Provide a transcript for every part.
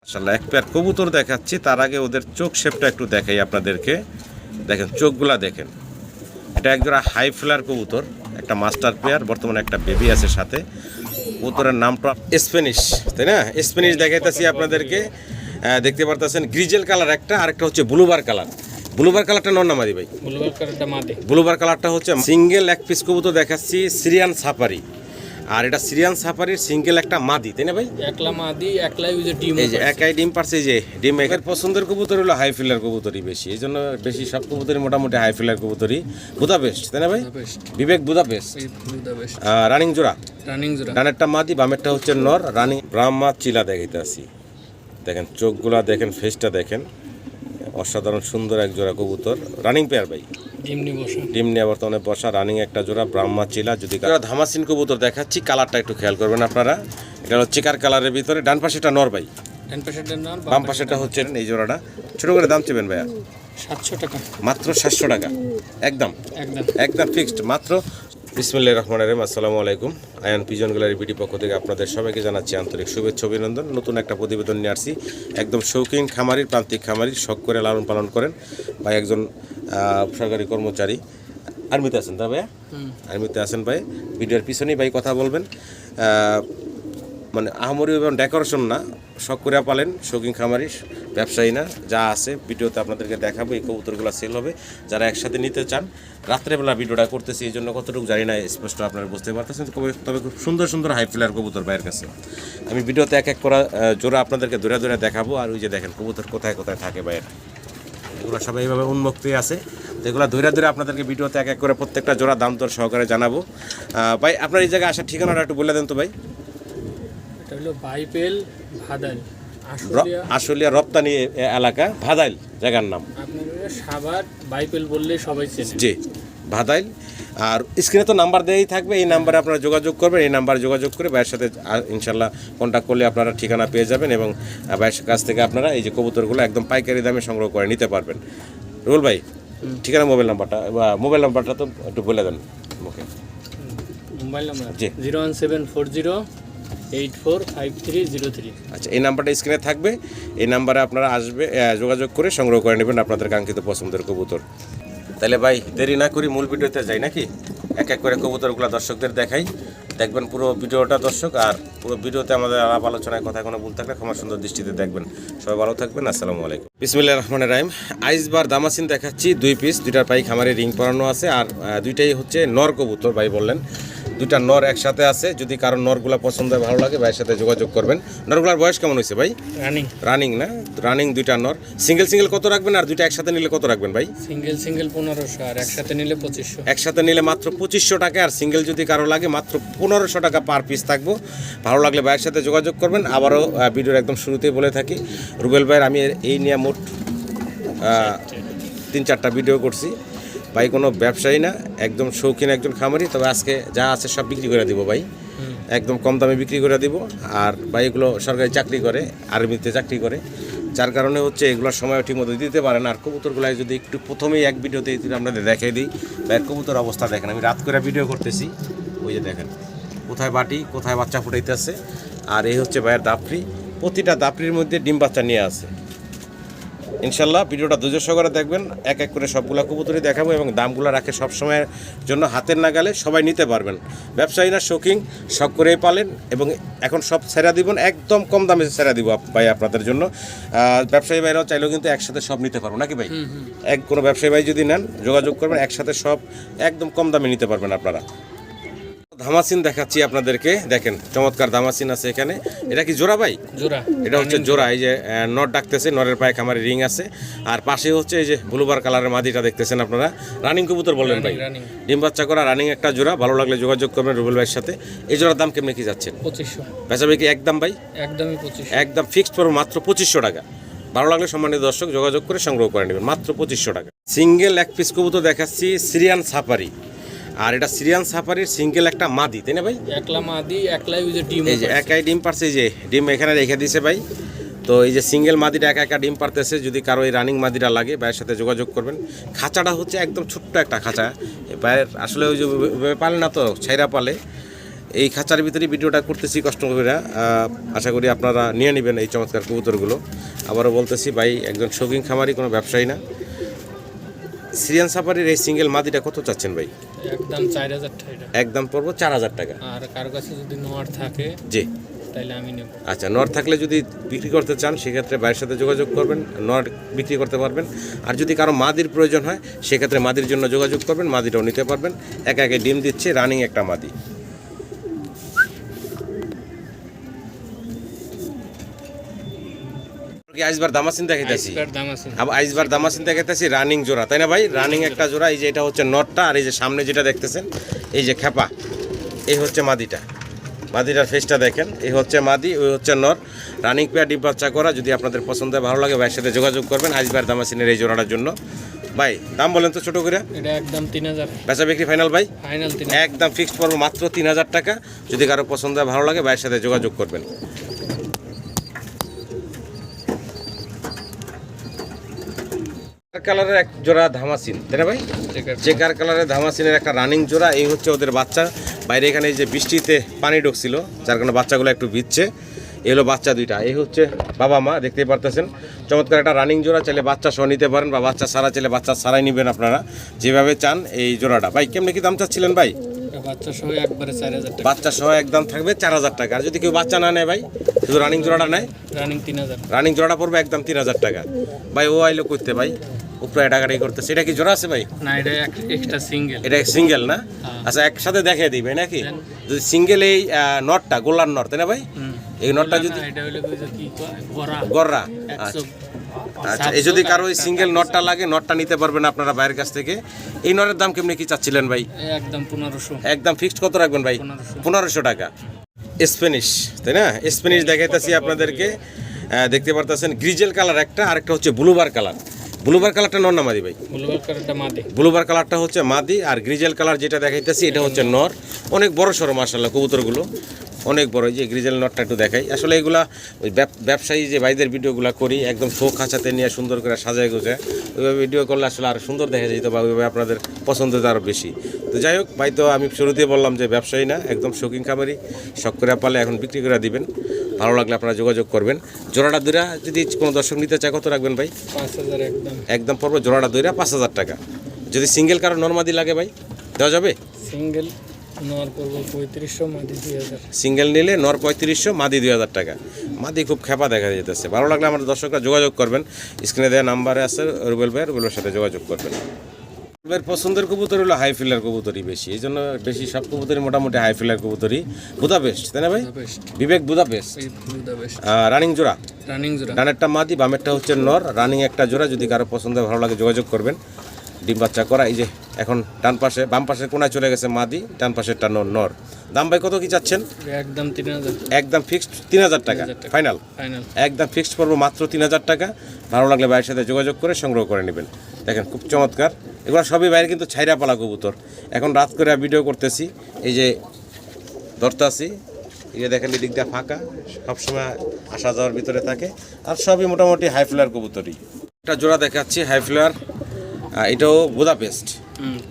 মাশাআল্লাহ এক পেয়ার কবুতর দেখাচ্ছি, তার আগে ওদের চোখ শেপটা একটু দেখাই আপনাদেরকে। দেখেন চোখগুলা দেখেন, এটা একজোড়া হাই ফ্লার কবুতর, একটা মাস্টার পেয়ার, বর্তমানে একটা বেবি আছে সাথে। কবুতরের নামটা স্প্যানিশ, তাই না? স্প্যানিশ দেখাইতেছি আপনাদেরকে। দেখতে পারতেছেন গ্রিজেল কালার একটা, আরেকটা হচ্ছে ব্লুবার কালার। ব্লুবার কালারটা নর না মাদি ভাই? ব্লুবার কালারটা মাদি। ব্লুবার কালারটা হচ্ছে সিঙ্গেল এক পিস কবুতর দেখাচ্ছি, সিরিয়ান সাফারি। আর এটা সিরিয়ান সাফারির সিঙ্গেল একটা মাদি, তাই না ভাই? একলা মাদি, একলাই ওই যে ডিম, এই যে একাই ডিম পারছে, যে ডিম একের পছন্দের কবুতর হলো হাই ফিলার কবুতরই বেশি, এই জন্য বেশি সব কবুতরই মোটামুটি হাই ফিলার কবুতরই। বুদাপেস্ট, তাই না ভাই? বিবেক বুদাপেস্ট। রানিং জোড়া, রানিং জোড়া। ডানেরটা মাদি, বামেরটা হচ্ছে নর। রানিং ব্রাহ্মা চিলা দেখাইতেছি। দেখেন চোখগুলা দেখেন, ফেসটা দেখেন, অসাধারণ সুন্দর এক জোড়া কবুতর। রানিং পেয়ার ভাই, ডিম নিয়ে বর্তমানে বসা, রানিং একটা জোড়া ব্রাহ্মা চিলা। যদি ধামাসিন কবুতর দেখাচ্ছি, কালারটা একটু খেয়াল করবেন আপনারা। এটা হলো চিকার কালারের ভিতরে। ডান পাশেটা নর ভাই, বাম পাশেটা হচ্ছে এই জোড়াটা। ছোট করে দাম চেবেন ভাইয়া? 700 টাকা মাত্র। 700 টাকা একদম একদম ফিক্সড মাত্র। বিসমিল্লাহির রহমানির রহিম। আসসালামু আলাইকুম। আয়ান পিজন গ্যালারি বিডি পক্ষ থেকে আপনাদের সবাইকে জানাচ্ছি আন্তরিক শুভেচ্ছা অভিনন্দন। নতুন একটা প্রতিবেদন নিয়ে আসছি। একদম শৌখিন খামারির, প্রান্তিক খামারির, শখ করে লালন পালন করেন ভাই, একজন সরকারি কর্মচারী। আর্মিতে আছেন তা ভাইয়া? আর্মিতে আছেন ভাই। ভিডিওর পিছনেই ভাই কথা বলবেন। মানে আহামরি এবং ডেকোরেশন না, শখ করে পালেন, শৌখিন খামারি, ব্যবসায়ী না। যা আছে ভিডিওতে আপনাদেরকে দেখাবো। এই কবুতরগুলো সেল হবে। যারা একসাথে নিতে চান, রাত্রেবেলা ভিডিওটা করতেছি, এই জন্য কতটুকু জানি না স্পষ্ট আপনারা বুঝতে পারতেছেন। তবে খুব সুন্দর সুন্দর হাই ফ্লার কবুতর ভাইয়ের কাছে। আমি ভিডিওতে এক এক করা জোড়া আপনাদেরকে ধরে ধরে দেখাবো। আর ওই যে দেখেন কবুতর কোথায় কোথায় থাকে ভাইয়ের, এগুলো সবাই এইভাবে উন্মুক্তই আছে। তো এগুলো ধরে ধরে আপনাদেরকে ভিডিওতে এক এক করে প্রত্যেকটা জোড়া দাম দর সহকারে জানাবো। ভাই আপনার এই জায়গায় আসার ঠিকানাটা একটু বলে দেন তো ভাই। এটা হলো বাইপেল ভাদাইল, আশুলিয়া রপ্তানি এলাকা, ভাদাইল জায়গার নাম। আপনারা সাভার বাইপেল বললে সবাই চেনে। জি, ভাদাইল। আর স্ক্রিনে তো নাম্বার দেওয়াই থাকবে, এই নাম্বারে আপনারা যোগাযোগ করবেন। এই নাম্বারে যোগাযোগ করে ভাইয়ের সাথে ইনশাল্লাহ কন্ট্যাক্ট করলে আপনারা ঠিকানা পেয়ে যাবেন, এবং ভাইয়ের কাছ থেকে আপনারা এই যে কবুতরগুলো একদম পাইকারি দামে সংগ্রহ করে নিতে পারবেন। রুল ভাই, ঠিকানা, মোবাইল নাম্বারটা তো একটু বলে দেন মুখে। মোবাইল নাম্বার জি 01740845303। আচ্ছা, এই নাম্বারটা স্ক্রিনে থাকবে। এই নাম্বারে আপনারা আসবে, যোগাযোগ করে সংগ্রহ করে নেবেন আপনাদের কাঙ্ক্ষিত পছন্দের কবুতর। তাহলে ভাই দেরি না করি মূল ভিডিওতে যাই নাকি? এক এক করে কবুতরগুলো দর্শকদের দেখাই, দেখবেন পুরো ভিডিওটা দর্শক। আর পুরো ভিডিওতে আমাদের আলাপ আলোচনায় কথা কোনো ভুল থাকলে ক্ষমা সুন্দর দৃষ্টিতে দেখবেন। সবাই ভালো থাকবেন। আসসালামু আলাইকুম। বিসমিল্লাহির রহমানির রহিম। আইসবার দামাসিন দেখাচ্ছি 2 পিস, 2টার পাই খামারে রিং পরানো আছে। আর 2টাই হচ্ছে নর কবুতর ভাই বললেন। 2টা নর একসাথে আছে। যদি কারো নরগুলা পছন্দ হয়, ভালো লাগে, ভাইয়ের সাথে যোগাযোগ করবেন। নরগুলার বয়স কেমন হয়েছে ভাই? রানিং না? রানিং 2টা নর। সিঙ্গেল কত রাখবেন, আর 2টা একসাথে নিলে কত রাখবেন ভাই? সিঙ্গেল 1500, আর একসাথে নিলে 2500। একসাথে নিলে মাত্র 2500 টাকা, আর সিঙ্গেল যদি কারো লাগে মাত্র 1500 টাকা পার পিস থাকবো। ভালো লাগলে ভাইয়ের সাথে যোগাযোগ করবেন। আবারও ভিডিওর একদম শুরুতেই বলে থাকি, রুবেল ভাইয়ের আমি এই নিয়ে মোট 3-4টা ভিডিও করছি। ভাই কোনো ব্যবসায়ী না, একদম শৌখিন একজন খামারি। তবে আজকে যা আছে সব বিক্রি করে দিব ভাই, একদম কম দামে বিক্রি করে দিব। আর ভাই এগুলো সরকারি চাকরি করে, আর্মিতে চাকরি করে, যার কারণে হচ্ছে এগুলোর সময় ঠিকমতো দিতে পারে না। আর কবুতরগুলো যদি একটু প্রথমেই এক ভিডিওতে আপনাদের দেখাই দিই, ভাইয়ের কবুতর অবস্থা দেখেন। আমি রাত করে ভিডিও করতেছি, ওই যে দেখেন কোথায় বাটি, কোথায় বাচ্চা ফুটাইতেছে। আর এই হচ্ছে ভাইয়ের দাপড়ি, প্রতিটা দাপড়ির মধ্যে ডিম বাচ্চা নিয়ে আছে। ইনশাল্লাহ ভিডিওটা ধৈর্য সহকারে দেখবেন। এক এক করে সবগুলো কবুতরই দেখাবো, এবং দামগুলো রাখে সবসময়ের জন্য হাতের নাগালে, সবাই নিতে পারবেন। ব্যবসায়ী না, শৌখিন, শখ করেই পালেন। এবং এখন সব ছেড়া দিব, একদম কম দামে ছেড়া দিব ভাই আপনাদের জন্য। ব্যবসায়ী ভাইরাও চাইলেও কিন্তু একসাথে সব নিতে পারবো নাকি ভাই? কোনো ব্যবসায়ী ভাই যদি নেন, যোগাযোগ করবেন, একসাথে সব একদম কম দামে নিতে পারবেন আপনারা। ধামাসিন দেখাচ্ছি আপনাদেরকে, দেখেন চমৎকার ধামাসিন আছে এখানে। এটা কি জোড়া ভাই? জোড়া, এটা হচ্ছে জোড়া। এই যে নট ডাকতেছে, নরের পায়ে খামারে রিং আছে। আর পাশে হচ্ছে এই যে ব্লুবার কালারের মাদিটা দেখতেছেন আপনারা। রানিং কবুতর বললেন ভাই, ডিম বাচ্চা করা রানিং একটা জোড়া। ভালো লাগলে যোগাযোগ করবেন রুবেল ভাইয়ের সাথে। এই জোড়ার দাম কেমনি কি যাচ্ছেন? 2500। বেচাবে কি একদম ভাই? একদমই 2500, একদম ফিক্সড পড়বে মাত্র 2500 টাকা। ভালো লাগলে সম্মানিত দর্শক যোগাযোগ করে সংগ্রহ করে নেবেন মাত্র 2500 টাকা। সিঙ্গেল এক পিস কবুতর দেখাচ্ছি, সিরিয়ান সাফারি। আর এটা সিরিয়ান সাফারির সিঙ্গেল একটা মাদি, তাই না ভাই? একলা মাদি, একলাই ওই যে ডিম, এই যে একাই ডিম পারছে, এই যে ডিম এখানে রেখে দিয়েছে ভাই। তো এই যে সিঙ্গেল মাদিটা একা একা ডিম পারতেছে। যদি কারো এই রানিং মাদিটা লাগে, ভাইয়ের সাথে যোগাযোগ করবেন। খাঁচাটা হচ্ছে একদম ছোট্ট একটা খাঁচা। ভাইয়ের আসলে ওই যে পালে না, তো ছাইরা পালে। এই খাঁচার ভিতরে ভিডিওটা করতেছি কষ্ট করে। আশা করি আপনারা নিয়ে নেবেন এই চমৎকার কবুতরগুলো। আবারও বলতেছি ভাই একজন শৌখিন খামারি, কোনো ব্যবসায়ী না। সিরিয়ান সাফারির এই সিঙ্গেল মাদিটা কত চাচ্ছেন ভাই? একদম 4000 টাকা। একদম পড়বো 4000 টাকা। আর কারো কাছে যদি নর থাকে জি, তাহলে আমি নেব। আচ্ছা, নর থাকলে যদি বিক্রি করতে চান সেক্ষেত্রে ভাইয়ের সাথে যোগাযোগ করবেন, নর বিক্রি করতে পারবেন। আর যদি কারো মাদির প্রয়োজন হয় সেক্ষেত্রে মাদির জন্য যোগাযোগ করবেন, মাদিটাও নিতে পারবেন। একে একে ডিম দিচ্ছে, রানিং একটা মাদি। আইসবার দামাসিন দেখাইতেছি, আইসবার দাম আছে। আইসবার দামাসিন দেখাইতেছি রানিং জোড়া, তাই না ভাই? রানিং একটা জোড়া। এই যে এটা হচ্ছে নটটা, আর এই যে সামনে যেটা দেখতেছেন এই যে খেপা, এই হচ্ছে মাদিটা। মাদিটার ফেসটা দেখেন, এই হচ্ছে মাদি, ওই হচ্ছে নর। রানিং পেয়ার, ডিম বাচ্চা করা। যদি আপনাদের পছন্দ হয়, ভালো লাগে, ভাইয়ের সাথে যোগাযোগ করবেন আইসবার দামাসিনের এই জোড়াটার জন্য। ভাই দাম বলেন তো ছোট করে। এটা একদম 3000। বেচা বিক্রি ফাইনাল ভাই? ফাইনাল 3000। একদম ফিক্সড পড়বো মাত্র 3000 টাকা। যদি কারো পছন্দ হয়, ভালো লাগে, ভাইয়ের সাথে যোগাযোগ করবেন। কালারের এক জোড়া ধামাসিন, তাই না ভাই? চেকার কালারের ধামাসিনের একটা রানিং জোড়া। এই হচ্ছে ওদের বাচ্চা। বাইরে এখানে এই যে বৃষ্টিতে পানি ঢুকছিল, যার কারণে বাচ্চাগুলো একটু ভিজছে। এই হলো বাচ্চা দুইটা। এই হচ্ছে বাবা মা, দেখতেই পারতেছেন। চমৎকার একটা রানিং জোড়া। চাইলে বাচ্চা সহ নিতে পারেন, বা বাচ্চা সারা চাইলে বাচ্চা সারাই নেবেন আপনারা, যেভাবে চান। এই জোড়াটা ভাই কেমনি কি দাম চাচ্ছিলেন ভাই? বাচ্চা সহ একবারে 4000 টাকা। বাচ্চা সহ একদম থাকবে 4000 টাকা। আর যদি কেউ বাচ্চা না নেয় ভাই, শুধু রানিং জোড়াটা নেয়, রানিং 3000। রানিং জোড়াটা পড়বে একদম 3000 টাকা। ভাই ও আইলো করতে ভাই, উপরে টাকাটাই করতে। সেটা কি জোড়া আছে ভাই? না, এটা এক্সট্রা সিঙ্গেল। এটা সিঙ্গেল না? হ্যাঁ। আচ্ছা, একসাথে দেখিয়ে দিবে নাকি? যদি সিঙ্গেল এই নটটা গোল্লার নট, তাই না ভাই? এই নটটা যদি এটা হলো কি গরা গররা, 100। আচ্ছা, এই যদি কারো এই সিঙ্গেল নটটা লাগে, নটটা নিতে পারবেন আপনারা বাইরের কাছ থেকে। এই নটের দাম কেমনি কি চাচ্ছিলেন ভাই? একদম 1500। একদম ফিক্সড কত রাখবেন ভাই? 1500 টাকা। স্প্যানিশ, তাই না? স্প্যানিশ দেখাইতেছি আপনাদেরকে। দেখতে পারতেছেন গ্রিজেল কালার একটা, আরেকটা হচ্ছে ব্লুবার কালার। ব্লুবার কালারটা নর না মাদি ভাই? ব্লুবার কালারটা মাদি। ব্লুবার কালারটা হচ্ছে মাদি, আর গ্রিজেল কালার যেটা দেখাইতেছি এটা হচ্ছে নর। অনেক বড় সড়ো মাশাআল্লাহ কবুতরগুলো, অনেক বড়। এই যে গ্রিজেল নটটা একটু দেখাই। আসলে এগুলা ওই ব্যবসায়ী যে ভাইদের ভিডিওগুলো করি, একদম শো খাঁচাতে নিয়ে সুন্দর করে সাজায় গোছায়, ওইভাবে ভিডিও করলে আসলে আরও সুন্দর দেখা যেত, বা ওইভাবে আপনাদের পছন্দ আরও বেশি। তো যাই হোক ভাই, তো আমি শুরুতেই বললাম যে ব্যবসায়ী না, একদম শৌখিন খামারি। শখ করে পালে এখন বিক্রি করে দিবেন। ভালো লাগলে আপনারা যোগাযোগ করবেন। জোড়াটা দুইরা যদি কোনো দর্শক নিতে চায়, কত রাখবেন ভাই? 5000 একদম। একদম পড়বো জোড়াটা দুইরা 5000 টাকা। যদি সিঙ্গেল কারো নরমাদি লাগে ভাই, দেওয়া যাবে? সিঙ্গেল নর করব 3500, মাদি 2000। সিঙ্গেল নিলে নর 3500, মাদি 2000 টাকা। মাদি খুব খেপা দেখা যেতেছে। ভালো লাগলে আমাদের দর্শকরা যোগাযোগ করবেন। স্ক্রিনে দেওয়া নাম্বারে আছে রুবেল ভাই, রুবেলের সাথে যোগাযোগ করবেন। রুবেলের পছন্দের কবুতর হলো হাই ফিলার কবুতরই বেশি, এই জন্য বেশি সব কবুতরই মোটামুটি হাই ফিলার কবুতরই। বুদাপেস্ট, তাই না ভাই? বিবেক বুদাপেস্ট। রানিং জোড়া, রানিং জোড়া। ডানেরটা মাদি, বামেরটা হচ্ছে নর। রানিং একটা জোড়া। যদি কারো পছন্দ ভালো লাগে যোগাযোগ করবেন। ডিম বাচ্চা করা। এই যে এখন ডান পাশে, বাম পাশে কোনায় চলে গেছে মাদি, ডান পাশেরটা নর। দাম ভাই কত কি চাচ্ছেন? একদম 3000। একদম ফিক্সড 3000 টাকা ফাইনাল। ফাইনাল একদম ফিক্সড পড়বো মাত্র 3000 টাকা। ভালো লাগলে ভাইয়ের সাথে যোগাযোগ করে সংগ্রহ করে নেবেন। দেখেন খুব চমৎকার। এগুলো সবই বাইরে কিন্তু ছাইরা পালা কবুতর। এখন রাত করে ভিডিও করতেছি, এই যে ধরতে আছি, এই যে দেখেন এদিক দিয়ে ফাঁকা, সবসময় আসা যাওয়ার ভিতরে থাকে। আর সবই মোটামুটি হাই ফ্লার কবুতরই। একটা জোড়া দেখাচ্ছি হাই ফ্লার, এটাও বুদাপেস্ট।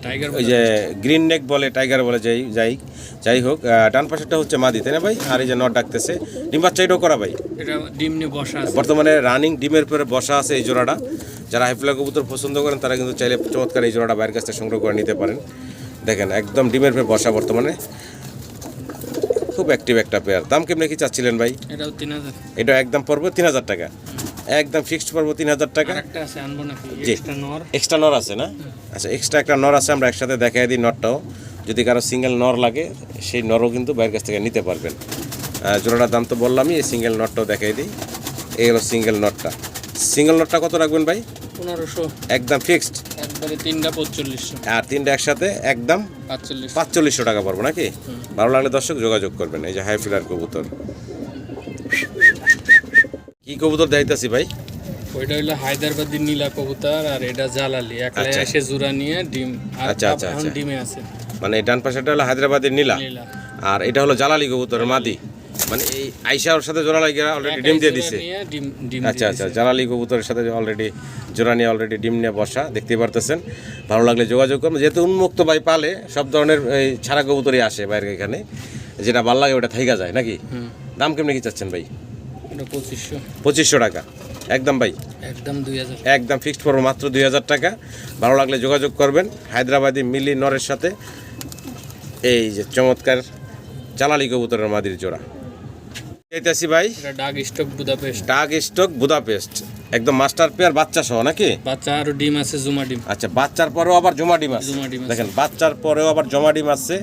টাইগার। ওই যে গ্রিন নেক বলে, টাইগার বলে, যাই হোক। ডান পাশেরটা হচ্ছে মাদি, তাই না ভাই? আর এই যে নট ডাকতেছে। ডিম বাচ্চা এটাও করা ভাই? এটা ডিম নিয়ে বসা আছে বর্তমানে, রানিং ডিমের পরে বসা আছে এই জোড়াটা। যারা হাইফ্লার কবুতর পছন্দ করেন তারা কিন্তু চাইলে চমৎকার এই জোড়াটা বাইরের কাছ থেকে সংগ্রহ করে নিতে পারেন। দেখেন একদম ডিমের পরে বসা বর্তমানে, খুব অ্যাক্টিভ একটা পেয়ার। দাম কেমনি কি চাচ্ছিলেন ভাই? এটাও 3000। এটা একদম পড়বে 3000 টাকা। একদম ফিক্সড পড়বো 3000 টাকা। আরেকটা আছে, আনবো নাকি? জি, এক্সট্রা নর। এক্সট্রা নর আছে না? আচ্ছা, এক্সট্রা একটা নর আছে, আমরা একসাথে দেখাই দিই নরটাও। যদি কারো সিঙ্গেল নর লাগে, সেই নরও কিন্তু বাইরের কাছ থেকে নিতে পারবেন। জোড়াটার দাম তো বললামই, এই সিঙ্গেল নটটাও দেখাই দিই। এই হলো সিঙ্গেল নটটা। সিঙ্গেল নটটা কত রাখবেন ভাই? 1500। একদম ফিক্সড। একবারে তিনটা 4500। আর তিনটা একসাথে একদম 4500 টাকা পড়বো নাকি? ভালো লাগলে দর্শক যোগাযোগ করবেন। এই যে হাই ফিলার কবুতর। কি কবুতর দেখাইতেছি ভাই? ওইটা হলো হায়দ্রাবাদি নীলা কবুতর, আর এটা জালালি। একলাই আচ্ছা। এসে জোড়া নিয়ে ডিম। আর আচ্ছা, আচ্ছা, এখন আচ্ছা। ডিমে আছে। মানে ডান পাশেটা হলো হায়দ্রাবাদের নীলা, নীলা। আর এটা হলো জালালি কবুতর মাদি। মানে এই আইসার সাথে জোড়া লাগিয়ে অলরেডি ডিম দিয়ে দিছে। আচ্ছা আচ্ছা, জালালি কবুতরের সাথে অলরেডি জোড়া নিয়ে অলরেডি ডিম নিয়ে বসা, দেখতে পারতেছেন। ভালো লাগলে যোগাযোগ করবেন। যেহেতু উন্মুক্ত ভাই পালে, সব ধরনের এই ছাড়া কবুতরই আসে বাইরে এখানে। যেটা ভালো লাগে ওটা থাইকা যায় নাকি? হুম, দাম কেমনি কি চাচ্ছেন ভাই? এটা 2500, 2500 টাকা একদম ভাই, একদম 2000। একদম ফিক্সড পড়বো মাত্র 2000 টাকা। ভালো লাগলে যোগাযোগ করবেন। হায়দ্রাবাদি মিলি নরের সাথে এই যে চমৎকার জালালি কবুতরের মাদির জোড়া এইটাছি ভাই। এটা ডাক স্টক বুদাপেস্ট, ডাক স্টক বুদাপেস্ট, একদম মাস্টার পেয়ার বাচ্চা সহ নাকি? বাচ্চা আরো ডিম আছে, জুমা ডিম। আচ্ছা, বাচ্চার পরেও আবার জমা ডিম আছে। জমা ডিম আছে। দেখেন বাচ্চার পরেও আবার জমা ডিম আছে।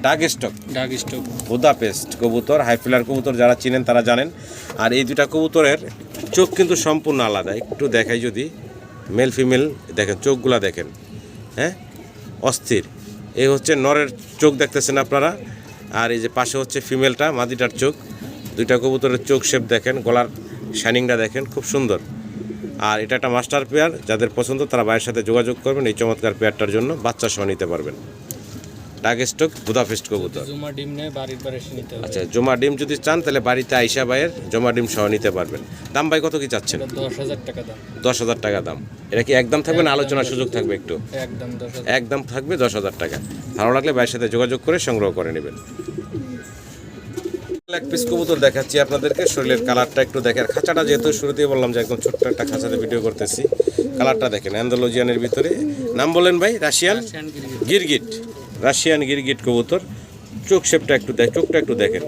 ডাক স্টক ডাক স্টক বুদাপেস্ট কবুতর, হাইফিলার কবুতর যারা চিনেন তারা জানেন। আর এই দুটা কবুতরের চোখ কিন্তু সম্পূর্ণ আলাদা। একটু দেখাই যদি, মেল ফিমেল দেখেন, চোখগুলা দেখেন, হ্যাঁ অস্থির। এই হচ্ছে নরের চোখ দেখতেছেন আপনারা, আর এই যে পাশে হচ্ছে ফিমেলটা, মাদিটার চোখ। দুইটা কবুতরের চোখ শেপ দেখেন, গলার শাইনিংটা দেখেন, খুব সুন্দর। আর এটা একটা মাস্টার পেয়ার, যাদের পছন্দ তারা ভাইয়ের সাথে যোগাযোগ করবেন এই চমৎকার পেয়ারটার জন্য, বাচ্চা সহ নিতে পারবেন। ডাক স্টক বুদাপেস্ট কবুতর। জুমা ডিম নেয় বাড়ির পরে এসে নিতে হবে। আচ্ছা, জমা ডিম যদি চান তাহলে বাড়িতে আইসা ভাইয়ের জমা ডিম সহ নিতে পারবেন। দাম ভাই কত কি চাচ্ছেন? এটা 10,000 টাকা দাম। 10,000 টাকা দাম। এটা কি একদম থাকবে না আলোচনার সুযোগ থাকবে একটু? একদম 10,000। একদম থাকবে 10,000 টাকা। ভালো লাগলে ভাইয়ের সাথে যোগাযোগ করে সংগ্রহ করে নেবেন। এক পিস কবুতর দেখাচ্ছি আপনাদেরকে, শরীরের কালারটা একটু দেখেন। খাঁচাটা যেহেতু শুরুতেই বললাম যে একদম ছোট্ট একটা খাঁচাতে ভিডিও করতেছি, কালারটা দেখেন অ্যান্ডালুজিয়ানের ভিতরে। নাম বলেন ভাই? রাশিয়ান রাশিয়ান গিরগিট, রাশিয়ান গিরগিট কবুতর। চোখ শেপটা একটু চোখটা একটু দেখেন,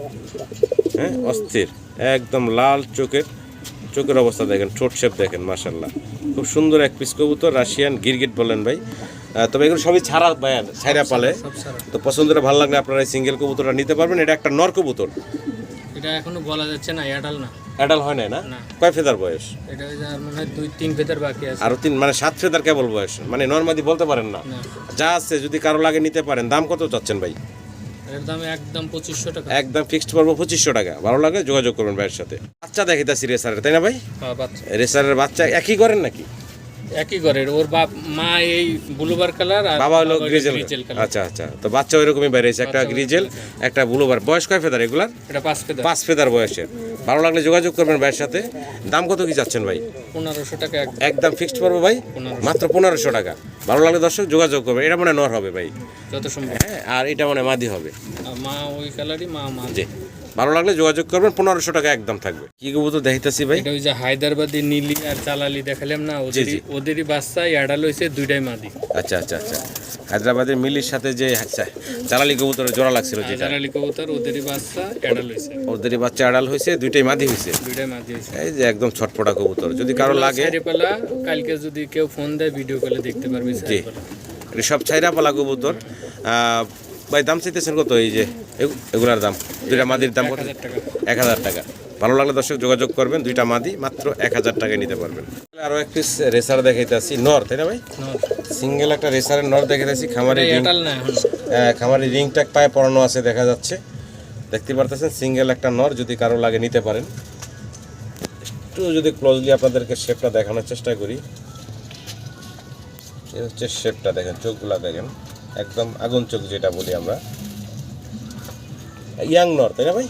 হ্যাঁ অস্থির, একদম লাল চোখের অবস্থা দেখেন, ঠোঁট শেপ দেখেন, মাশাল্লাহ খুব সুন্দর এক পিস কবুতর, রাশিয়ান গিরগিট বলেন ভাই। তবে এগুলো সবই ছাড়া ছাইরা পালে, সব সারা। তো পছন্দের ভালো লাগলে আপনারা এই সিঙ্গেল কবুতরটা নিতে পারবেন। এটা একটা নর কবুতর, এটা এখনো বলা যাচ্ছে না, অ্যাডাল না। অ্যাডাল হয় না? না। কয় ফেদার বয়স? এটা ওই যে আর মনে হয় 2-3 ফেদার বাকি আছে। আরো 3 মানে 7 ফেদার কেবল বয়স, মানে নর্মাদি বলতে পারেন না। না, যা আছে যদি কারো লাগে নিতে পারেন। দাম কত চাচ্ছেন ভাই? এর দাম একদম 2500 টাকা। একদম ফিক্সড পড়বো 2500 টাকা। ভালো লাগলে যোগাযোগ করবেন ভাইয়ের সাথে। বাচ্চা দেখিতাছি রেসারের, তাই না ভাই? হ্যাঁ, বাচ্চা রেসারের বাচ্চা একই করেন নাকি? একই ঘরের। ওর বাপ মা এই ব্লুবার কালার আর বাবা হলো গ্রিজেল। কালার। আচ্ছা আচ্ছা, তো বাচ্চা ওইরকমই বেরিয়েছে, একটা গ্রিজেল একটা ব্লুবার। বয়স কয় ফেদার এগুলার? এটা 5 ফেদার। 5 ফেদার বয়সের। ভালো লাগলে যোগাযোগ করবেন ভাইয়ের সাথে। দাম কত কি যাচ্ছেন ভাই? 1500 টাকা একদম ফিক্সড পড়বো ভাই 1500 মাত্র 1500 টাকা। ভালো লাগলে দর্শক যোগাযোগ করবেন। এটা মনে হয় নর হবে ভাই, যত সম্ভব। হ্যাঁ, আর এটা মনে হয় মাদি হবে। আর মা ওই কালারই, মা জি, ভালো লাগলে যোগাযোগ করবেন। 1500 টাকা একদম থাকবে। কি কবুতর দেখাইতেছি ভাই? এটা ওই যে হায়দ্রাবাদি নীলি আর চালালি দেখালাম না, জি। ওদেরই বাচ্চা অ্যাডাল হয়েছে, দুইটাই মাদি। আচ্ছা আচ্ছা আচ্ছা, হায়দ্রাবাদের মিলির সাথে যে জালালি কবুতরের জোড়া লাগছিল যেটা, চালালি কবুতর ওদেরই বাচ্চা অ্যাডাল হয়েছে, ওদেরই বাচ্চা আড়াল হয়েছে, দুইটাই মাদি হয়েছে। দুইটাই মাদি হয়েছে। এই যে একদম ছটপটা কবুতর, যদি কারো লাগে ছাইরেপালা কালকে যদি কেউ ফোন দেয় ভিডিও কলে দেখতে পারবে। জি, এটা সব ছাইরা পালা কবুতর। ভাই দাম চাইতেছেন কত? এই যে এগুলার দাম, দুইটা মাদির দাম কত? 1000 টাকা। 1000 টাকা। ভালো লাগলে দর্শক যোগাযোগ করবেন। দুইটা মাদি মাত্র 1000 টাকায় নিতে পারবেন। আরো এক পিস রেসার দেখাইতেছি, নর, তাই না ভাই? সিঙ্গেল একটা রেসারের নর দেখাইতেছি। খামারি রিং, অ্যাডাল না এখন। খামারি রিং ট্যাগ পায়ে পরানো আছে দেখা যাচ্ছে, দেখতে পারতেছেন। সিঙ্গেল একটা নর, যদি কারো লাগে নিতে পারেন। একটু যদি ক্লোজলি আপনাদেরকে শেপটা দেখানোর চেষ্টা করি, এই হচ্ছে শেপটা দেখেন, চোখগুলা দেখেন, একদম আগুন চোখ যেটা বলি আমরা। ইয়াং নর, তাই না ভাই?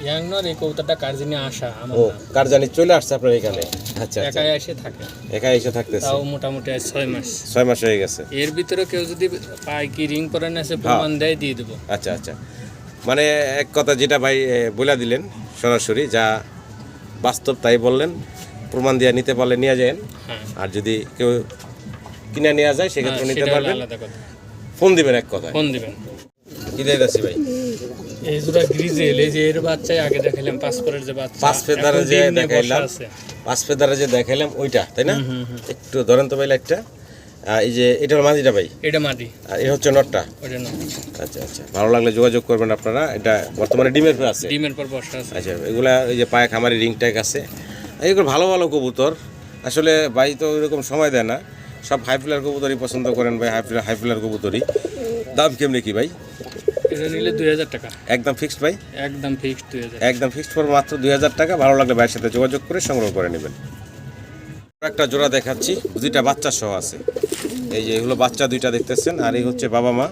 ইয়াং নর। এই কবুতরটা কার জন্য আসা আমার ও, না। কার জানি চলে আসছে আপনার এখানে? আচ্ছা আচ্ছা, একাই এসে থাকে, একা এসে থাকতেছে, তাও মোটামুটি আজ 6 মাস। 6 মাস হয়ে গেছে। এর ভিতরে কেউ যদি পায় কি রিং পরে না সে প্রমাণ দেয়, দিয়ে দেবো। আচ্ছা আচ্ছা, মানে এক কথা যেটা ভাই বলে দিলেন সরাসরি, যা বাস্তব তাই বললেন। প্রমাণ দিয়ে নিতে পারলে নিয়ে যান, হ্যাঁ, আর যদি কেউ কিনে নেওয়া যায় সেক্ষেত্রে নিতে সেটা হলো পারবেন। আলাদা কথা। ফোন দিবেন এক কথায়। ফোন দিবেন। কি দেখাচ্ছি ভাই? এই দুটা গ্রিজেল, এই যে এর বাচ্চাই আগে দেখালাম, পাসপোর্টের যে বাচ্চা, 5 ফেদারে এখন যে ডিম নিয়ে বসা দেখাইলাম, আছে। 5 ফেদারে যে দেখাইলাম ওইটা, তাই না? একটু ধরেন তো ভাই লাইটটা। এই যে এটা হলো মাদিটা ভাই, এটা মাদি, আর এটা হচ্ছে নটটা। ওটা না। আচ্ছা আচ্ছা, ভালো লাগলে যোগাযোগ করবেন আপনারা। এটা বর্তমানে ডিমের পর আছে। ডিমের পর বসা আছে। আচ্ছা, এগুলা এই যে পায়ে খামারি রিং ট্যাগ আছে, এইগুলো ভালো ভালো কবুতর। আসলে ভাই তো ওইরকম সময় দেয় না, সব হাইফিলার কবুতরই পছন্দ করেন ভাই, হাইফিলার কবুতরই। দাম কেমনি কি ভাই? এটা নিলে 2000 টাকা। একদম ফিক্সড ভাই? একদম ফিক্সড 2000। একদম ফিক্সড ফর মাত্র 2000 টাকা। ভালো লাগলে ভাইয়ের সাথে যোগাযোগ করে সংগ্রহ করে নেবেন। একটা জোড়া দেখাচ্ছি, দুইটা বাচ্চা সহ আছে। এই যে এগুলো বাচ্চা দুইটা দেখতেছেন, আর এই হচ্ছে বাবা মা,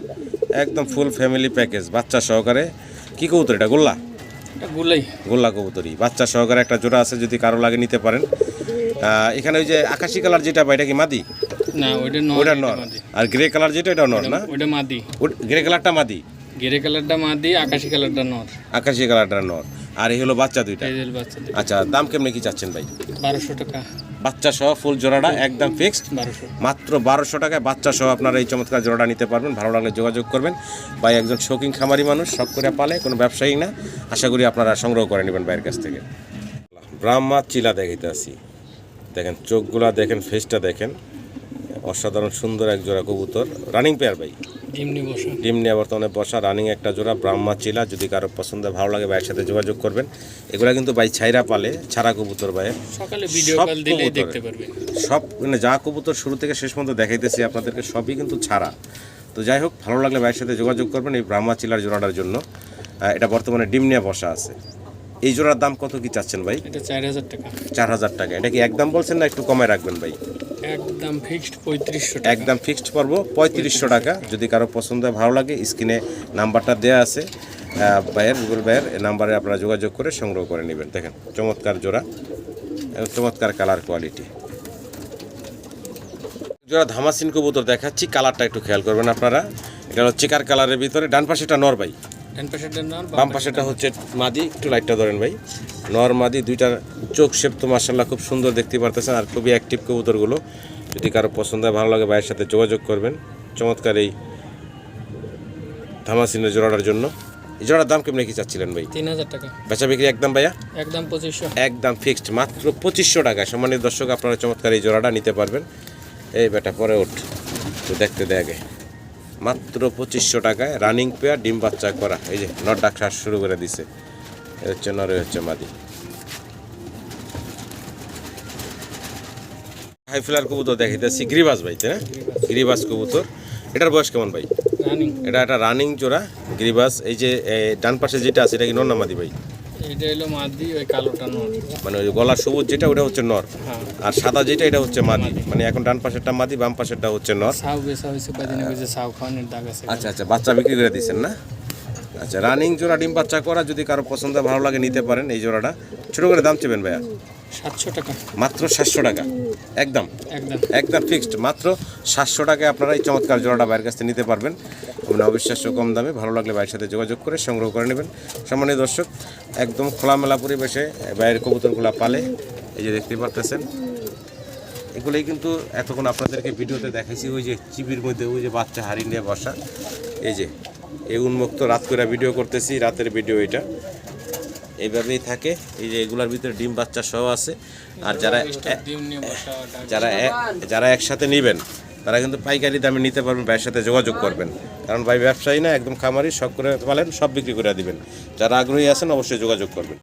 একদম ফুল ফ্যামিলি প্যাকেজ বাচ্চা সহকারে। কি কবুতর এটা? গোল্লা? এটা গুলাই গোল্লা কবুতরই, বাচ্চা সহকারে একটা জোড়া আছে, যদি কারো লাগে নিতে পারেন। এখানে ওই যে আকাশি কালার যেটা বা এটা কি মাদি? না, ওটা নর। ওটা নর। আর গ্রে কালার যেটা এটা নর না? ওটা মাদি। গ্রে কালারটা মাদি, গেরে কালারটা মাদি, আকাশি কালারটা নর। আকাশি কালারটা নর, আর এই হলো বাচ্চা দুইটা। এই যে বাচ্চা দুটো। আচ্ছা, দাম কেমনে কি চাচ্ছেন ভাই? 1200 টাকা। বাচ্চা সহ ফুল জোড়াটা একদম ফিক্সড 1200। মাত্র 1200 টাকায় বাচ্চা সহ আপনারা এই চমৎকার জোড়াটা নিতে পারবেন। ভালো লাগলে যোগাযোগ করবেন। ভাই একজন শৌখিন খামারি মানুষ, শখ করে পালে, কোনো ব্যবসায়ী না। আশা করি আপনারা সংগ্রহ করে নেবেন ভাইয়ের কাছ থেকে। ব্রাহ্মা চিলা দেখাইতে আসি, দেখেন চোখগুলা দেখেন, ফেসটা দেখেন, অসাধারণ সুন্দর এক জোড়া কবুতর, রানিং পেয়ার ভাই, ডিমনি বসা। ডিম নিয়ে বর্তমানে বসা, রানিং একটা জোড়া ব্রাহ্মা চিলা। যদি কারো পছন্দ ভালো লাগে ভাইয়ের সাথে যোগাযোগ করবেন। এগুলা কিন্তু ভাই ছাইরা পালে, ছাড়া কবুতর ভাইয়ের। সকালে ভিডিও সব কল দিলেই কবুতরে। দেখতে পারবেন। সব মানে যা কবুতর শুরু থেকে শেষ পর্যন্ত দেখাইতেছি আপনাদেরকে, সবই কিন্তু ছাড়া। তো যাই হোক, ভালো লাগলে ভাইয়ের সাথে যোগাযোগ করবেন এই ব্রাহ্মা চিলার জোড়াটার জন্য। এটা বর্তমানে ডিম নিয়ে বসা আছে। এই জোড়ার দাম কত কি চাচ্ছেন ভাই? এটা 4000 টাকা। 4000 টাকা। এটা কি একদম বলছেন না একটু কমায় রাখবেন ভাই? একদম ফিক্সড 3500 টাকা। একদম ফিক্সড পড়বো 3500 টাকা। যদি কারো পছন্দ হয় ভালো লাগে, স্ক্রিনে নাম্বারটা দেওয়া আছে ভাইয়ের, গুগল ভাইয়ের, এই নাম্বারে আপনারা যোগাযোগ করে সংগ্রহ করে নেবেন। দেখেন চমৎকার জোড়া এবং চমৎকার কালার কোয়ালিটি। জোড়া ধামাসিন কবুতর দেখাচ্ছি, কালারটা একটু খেয়াল করবেন আপনারা। এটা হলো চেকার কালারের ভিতরে, ডান পাশেটা নর ভাই, ডান পাশেরটা নর, বাম পাশেটা হচ্ছে মাদি। একটু লাইটটা ধরেন ভাই। নর মাদি দুইটার চোখ শেপ তো মার্শাল্লাহ খুব সুন্দর দেখতে পারতেছেন, আর খুবই অ্যাক্টিভ কবুতরগুলো। যদি কারো পছন্দ হয় ভালো লাগে ভাইয়ের সাথে যোগাযোগ করবেন চমৎকার এই ধামাসিনের জোড়াটার জন্য। এই জোড়ার দাম কেমনি কি চাচ্ছিলেন ভাই? 3000 টাকা। বেচা বিক্রি একদম ভাইয়া? একদম 2500। একদম ফিক্সড মাত্র 2500 টাকা। সম্মানিত দর্শক, আপনারা চমৎকার এই জোড়াটা নিতে পারবেন। এই বেটা পরে ওঠ, তো দেখতে দে আগে। মাত্র 2500 টাকায় রানিং পেয়ার, ডিম বাচ্চা করা। এই যে নর ডাক শ্বাস শুরু করে দিছে। এ হচ্ছে নর, এ হচ্ছে মাদি। হাই ফ্লার কবুতর দেখাইতেছি, গ্রিবাস ভাই, তাই না? গ্রিবাস কবুতর। এটার বয়স কেমন ভাই? রানিং। এটা একটা রানিং জোড়া গ্রিবাস। এই যে ডান পাশে যেটা আছে এটা কি নর না মাদি ভাই? এটা হলো মাদি, ওই কালোটা নর। মানে ওই গলার সবুজ যেটা ওটা হচ্ছে নর, হ্যাঁ। আর সাদা যেটা এটা হচ্ছে মাদি। মানে এখন ডান পাশেরটা মাদি, বাম পাশেরটা হচ্ছে নর। সাউ বেসা হয়েছে কদিন আগে, যে সাউ খাওয়ানোর দাগ আছে। আচ্ছা আচ্ছা, বাচ্চা বিক্রি করে দিচ্ছেন না? আচ্ছা, রানিং জোড়া, ডিম বাচ্চা করা। যদি কারো পছন্দ ভালো লাগে নিতে পারেন এই জোড়াটা। ছোটো করে দাম চেবেন ভাইয়া? 700 টাকা। মাত্র 700 টাকা। একদম একদম। একদম ফিক্সড মাত্র 700 টাকায় আপনারা এই চমৎকার জোড়াটা বাইরের কাছ থেকে নিতে পারবেন। মানে অবিশ্বাস্য কম দামে। ভালো লাগলে ভাইয়ের সাথে যোগাযোগ করে সংগ্রহ করে নেবেন। সম্মানীয় দর্শক, একদম খোলামেলা পরিবেশে বাইরের কবুতরগুলো পালে। এই যে দেখতে পারতেছেন, এগুলোই কিন্তু এতক্ষণ আপনাদেরকে ভিডিওতে দেখাইছি। ওই যে চিবির মধ্যে ওই যে বাচ্চা হাড়ি নিয়ে বসা, এই যে এই উন্মুক্ত রাত করে ভিডিও করতেছি, রাতের ভিডিও এটা এইভাবেই থাকে। এই যে এগুলার ভিতরে ডিম বাচ্চা সহ আছে। আর ডিম নিয়ে বসা যারা একসাথে নেবেন তারা কিন্তু পাইকারি দামে নিতে পারবেন, ভাইয়ের সাথে যোগাযোগ করবেন। কারণ ভাই ব্যবসায়ী না, একদম খামারি, সব করে পালেন, সব বিক্রি করে দিবেন। যারা আগ্রহী আছেন অবশ্যই যোগাযোগ করবেন।